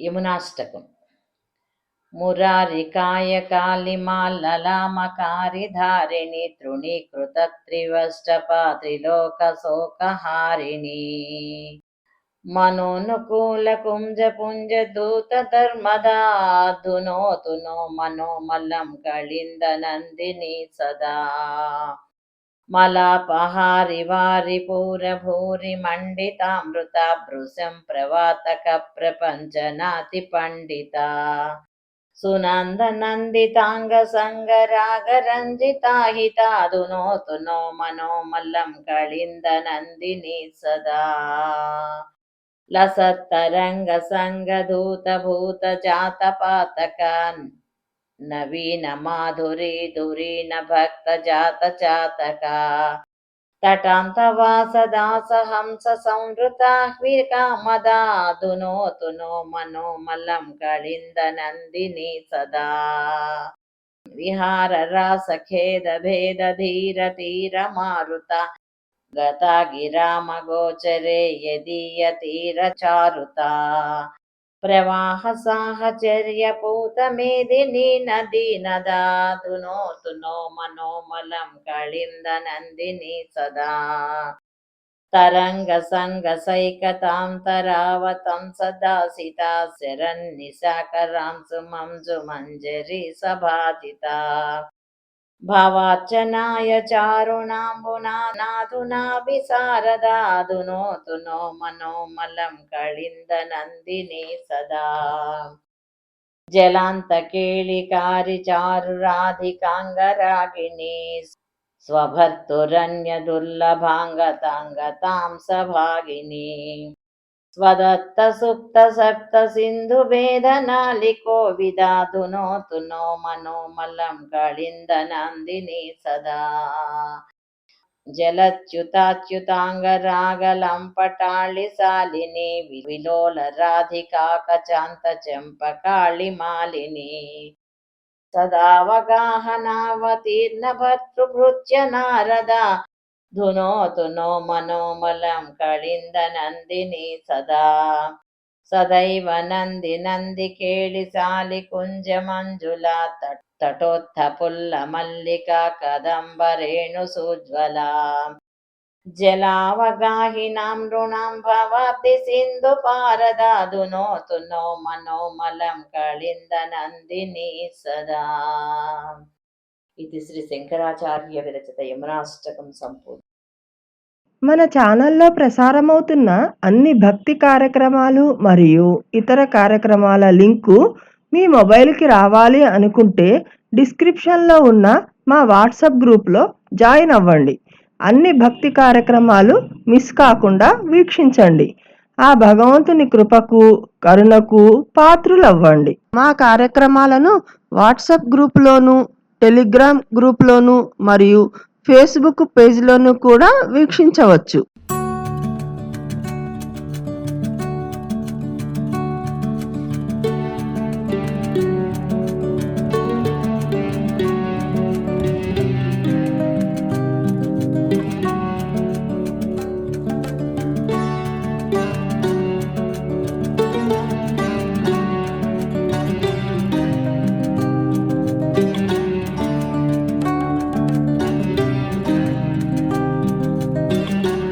యమునాష్టకం. మురారికాయ కాళిమాల్లలామకారిధారిణి తృణీకృత త్రివష్టపా త్రిలోకశోకహారిణి మనోనుకూల కుంజ పుంజ దూత ధర్మదా ధునోతు నో మనోమలం కళింద నందిని సదా మలాపహారి వారి పూర భూరి మండితామృత భృశం ప్రవాతక ప్రపంచనాతి పండిత సునంద నందితాంగ సంగ రాగ రంజితాహిత ధునోతు నో మనోమలం కళింద నందిని సదా లసత్తరంగ సంగ దూత భూత జాత పాతక నవీన మాధురి ధురీన భక్త జాత చాతక తటాంత వాస దాస హంస సంవృత కామదా ధునోతు నో మనోమలం కళింద నందిని సదా విహార రాస ఖేద భేద ధీర తీర మారుత గతా గిరామ గోచరే యదీయ తీర చారుత ప్రవాహ సాహచర్య పూత మేదిని నదీ నదా ధునోతు నో మనోమలం కళింద నందిని సదా తరంగ సంగ సైకతాంతరావతం సదాసిత శరణ్నిశాకరాంసు మంజు మంజరి సభాతిత భావార్చనాయ చారుణాంబునా నాధునా విశారదా ధునోతు నో మనోమలం కళింద నందిని సదా జలాంత కేళికారి చారు రాధికాంగరాగిణి స్వభర్తురన్య దుర్లభాంగతాంగతాం సభాగిని స్వదత్త సుప్త సప్త సింధు వేదనాలికో విదా ధునోతు నో మనోమలం కళింద నందిని సదా జలచ్యుతాచ్యుతాంగ రాగలంపటాళి శాలిని విలోల రాధికా కచాంత చెంపకాళి మాలిని సదావగాహనావతీర్ణ భర్తృభృత్య నారద ధునోతు నో మనోమలం కళింద నందిని సదా సదైవ నంది నంది కేళి శాలి కుంజ మంజుల తటోత్థ పుల్ల మల్లికా కదంబరేణు సుజ్వల జలావగాహినాం నృణాం భవాబ్ది సింధు పారదా ధునోతు నో మనోమలం కళింద నందిని సదా. ఇది శ్రీ శంకరాచార్య విరచిత యమునాష్టకం సంపూర్ణ. మన ఛానల్లో ప్రసారమవుతున్న అన్ని భక్తి కార్యక్రమాలు మరియు ఇతర కార్యక్రమాల లింకు మీ మొబైల్కి రావాలి అనుకుంటే డిస్క్రిప్షన్లో ఉన్న మా వాట్సాప్ గ్రూప్లో జాయిన్ అవ్వండి. అన్ని భక్తి కార్యక్రమాలు మిస్ కాకుండా వీక్షించండి. ఆ భగవంతుని కృపకు కరుణకు పాత్రులవ్వండి. మా కార్యక్రమాలను వాట్సాప్ గ్రూప్లోను, టెలిగ్రామ్ గ్రూప్లోను మరియు ఫేస్బుక్ పేజ్లోను కూడా వీక్షించవచ్చు.